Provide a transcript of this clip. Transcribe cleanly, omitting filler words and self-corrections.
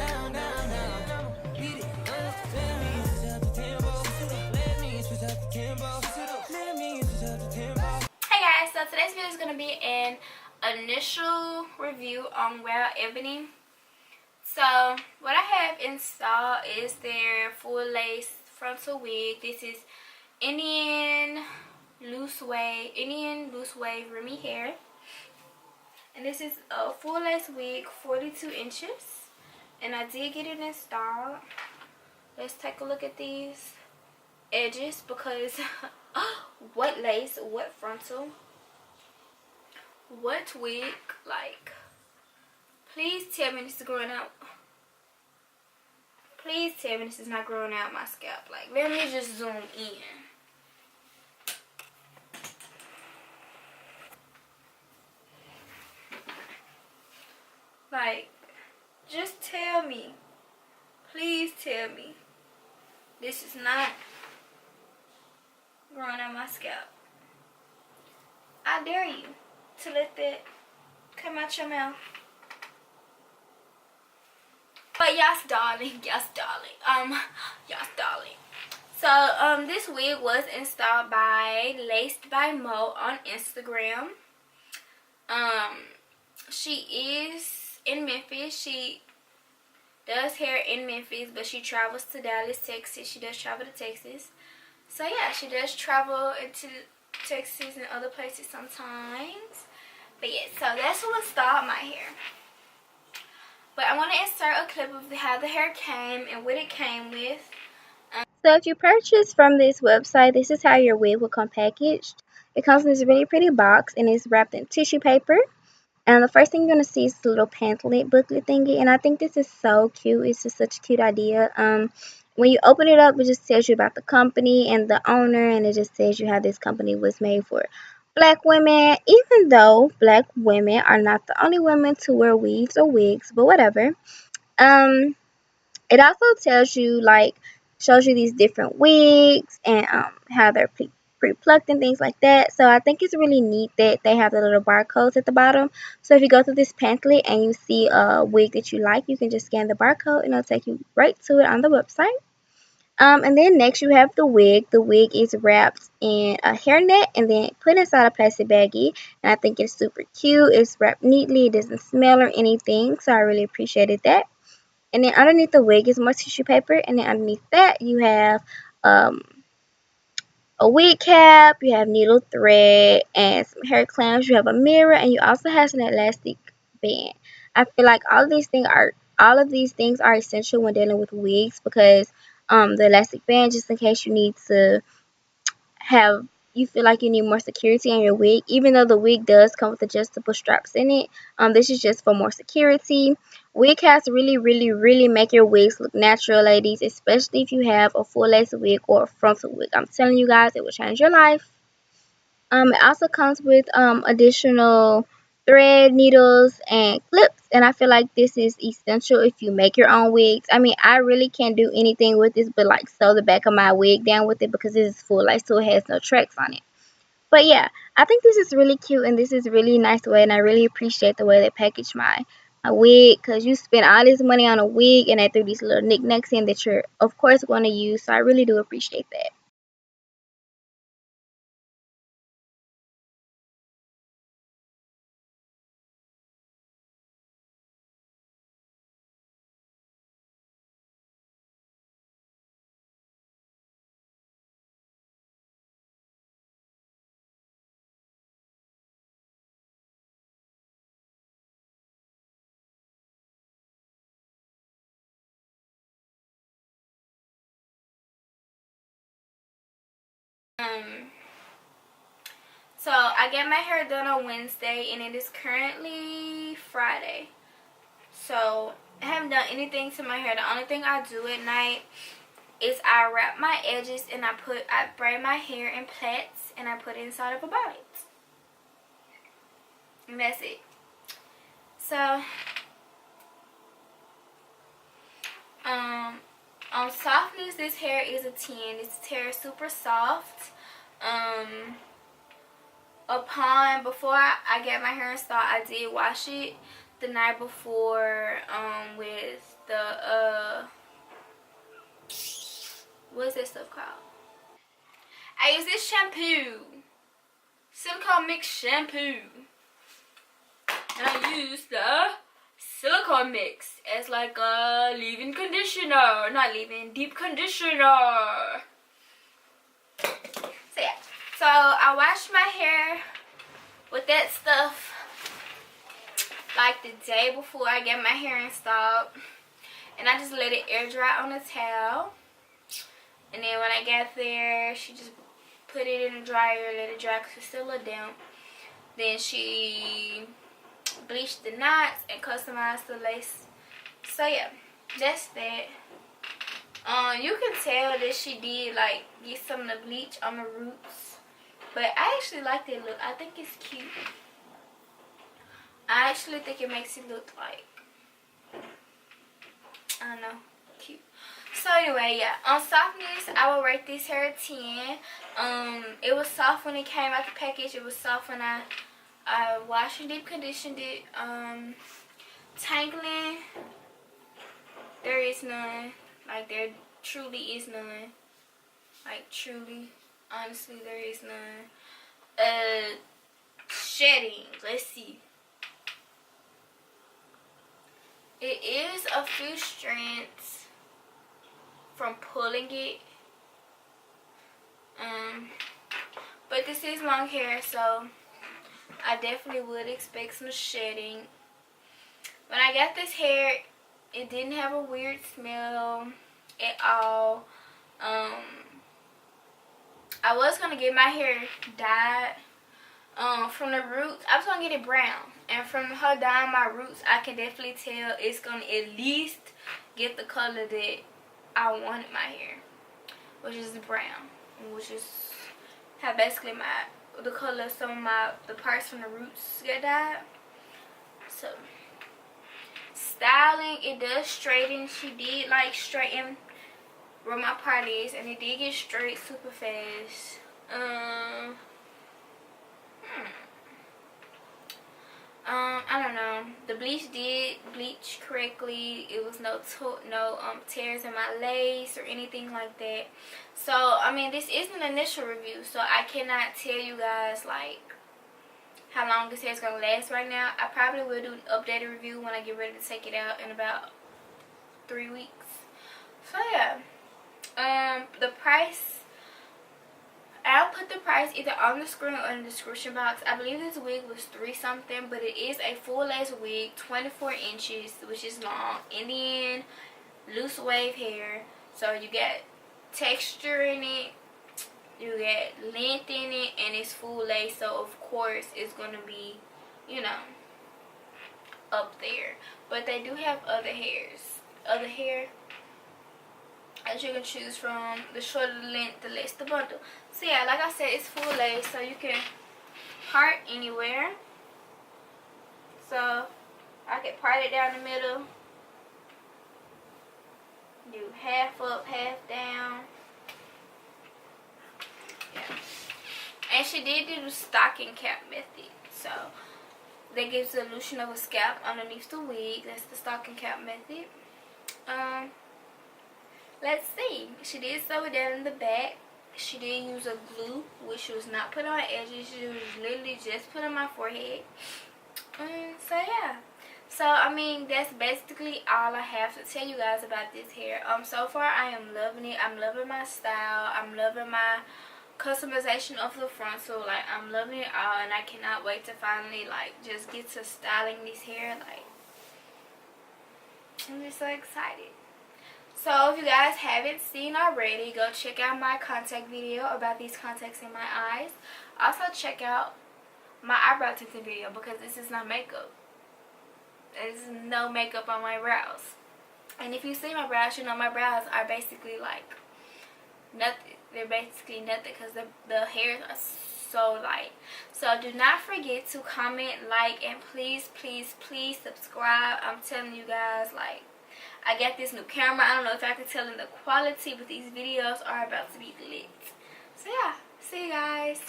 Hey guys, so today's video is going to be an initial review on WoWEbony. So what I have installed is their full lace frontal wig. This is Indian loose wave Remy hair. And this is a full lace wig, 42 inches. And I did get it installed. Let's take a look at these edges because what lace, what frontal, what wig, like, please tell me this is growing out. Please tell me this is not growing out my scalp. Like, let me just zoom in. Like, just tell me. Please tell me this is not growing out my scalp. I dare you to let that come out your mouth. But yes, darling, yes, darling. Yes, darling. So, this wig was installed by Laced by Mo on Instagram. She is in Memphis. She does hair in Memphis, but she travels to Dallas, Texas. She does travel to Texas. So yeah, she does travel into Texas and other places sometimes. But yeah, so that's who installed my hair. But I want to insert a clip of how the hair came and what it came with. So if you purchase from this website, this is how your wig will come packaged. It comes in this really pretty box and it's wrapped in tissue paper. And the first thing you're going to see is the little pamphlet booklet thingy. And I think this is so cute. It's just such a cute idea. When you open it up, it just tells you about the company and the owner. And it just tells you how this company was made for Black women. Even though Black women are not the only women to wear weaves or wigs. But whatever. It also tells you, like, shows you these different wigs and how they're pre-plucked and things like that. So I think it's really neat that they have the little barcodes at the bottom. So if you go through this pamphlet and you see a wig that you like, you can just scan the barcode and it'll take you right to it on the website. And then next you have the wig. The wig is wrapped in a hairnet and then put inside a plastic baggie. And I think it's super cute. It's wrapped neatly. It doesn't smell or anything. So I really appreciated that. And then underneath the wig is more tissue paper. And then underneath that you have a wig cap, you have needle thread, and some hair clamps. You have a mirror, and you also have an elastic band. I feel like all of these things are essential when dealing with wigs because the elastic band, just in case you need to have, you feel like you need more security in your wig, even though the wig does come with adjustable straps in it. This is just for more security. Wig caps really make your wigs look natural, ladies, especially if you have a full lace wig or a frontal wig. I'm telling you guys, it will change your life. It also comes with additional thread, needles, and clips, and I feel like this is essential if you make your own wigs. I mean, I really can't do anything with this but like sew the back of my wig down with it because this is full lace, so it has no tracks on it. But yeah, I think this is really cute and this is really nice way, and I really appreciate the way they package my wig, because you spend all this money on a wig and they threw these little knickknacks in that you're of course going to use, so I really do appreciate that. So I get my hair done on Wednesday and it is currently Friday. So I haven't done anything to my hair. The only thing I do at night is I wrap my edges and I braid my hair in plaits and I put it inside of a bonnet. And that's it. So on softness, this hair is a 10. This hair is super soft. Before I get my hair installed, I did wash it the night before with the what's that stuff called? I use this shampoo, silicone mix shampoo, and I use the silicone mix as like a leave-in conditioner, not leave-in, deep conditioner. So yeah, so I washed my hair with that stuff like the day before I get my hair installed, and I just let it air dry on a towel. And then when I got there, she just put it in the dryer, let it dry because it's still a little damp. Then she bleached the knots and customized the lace. So yeah, that's that. You can tell that she did like get some of the bleach on the roots, but I actually like that look. I think it's cute. I actually think it makes it look like, I don't know, cute. So anyway, yeah, on softness, I will rate this hair a 10. It was soft when it came out the package. It was soft when I washed and deep conditioned it. Tangling, there is none. Like, there truly is none. Like, truly, honestly, there is none. Shedding, let's see. It is a few strands from pulling it. But this is long hair, so I definitely would expect some shedding. When I got this hair, it didn't have a weird smell at all. I was gonna get my hair dyed from the roots. I was gonna get it brown, and from her dyeing my roots, I can definitely tell it's gonna at least get the color that I wanted my hair, which is brown, which is how basically the color of some of the parts from the roots get dyed. So styling, it does straighten. She did like straighten where my part is, and it did get straight super fast. I don't know. The bleach did bleach correctly. It was no tears in my lace or anything like that. So I mean, this is an initial review, so I cannot tell you guys like how long this hair is gonna last right now. I probably will do an updated review when I get ready to take it out in about 3 weeks. So yeah, the price, I'll put the price either on the screen or in the description box. I believe this wig was $3 something, but it is a full lace wig, 24 inches, which is long, Indian loose wave hair. So you get texture in it, you get length in it, and it's full lace, so of course it's gonna be, you know, up there. But they do have other hair that you can choose from, the shorter the length, the less the bundle. So yeah, like I said, it's full lace, so you can part anywhere. So I can part it down the middle, do half up, half down. Yeah. And she did do the stocking cap method, so that gives the illusion of a scalp underneath the wig. That's the stocking cap method. Let's see. She did sew it down in the back. She did use a glue, which was not put on my edges. She was literally just put on my forehead. So yeah. So I mean, that's basically all I have to tell you guys about this hair. So far I am loving it. I'm loving my style. I'm loving my customization of the front. So like, I'm loving it all, and I cannot wait to finally like just get to styling this hair. Like, I'm just so excited. So if you guys haven't seen already, go check out my contact video about these contacts in my eyes. Also check out my eyebrow tinting video, because this is not makeup. There's no makeup on my brows. And if you see my brows, you know my brows are basically like nothing. They're basically nothing because the hairs are so light. So do not forget to comment, like, and please subscribe. I'm telling you guys, like, I got this new camera. I don't know if I can tell in the quality, but these videos are about to be lit. So yeah, see you guys.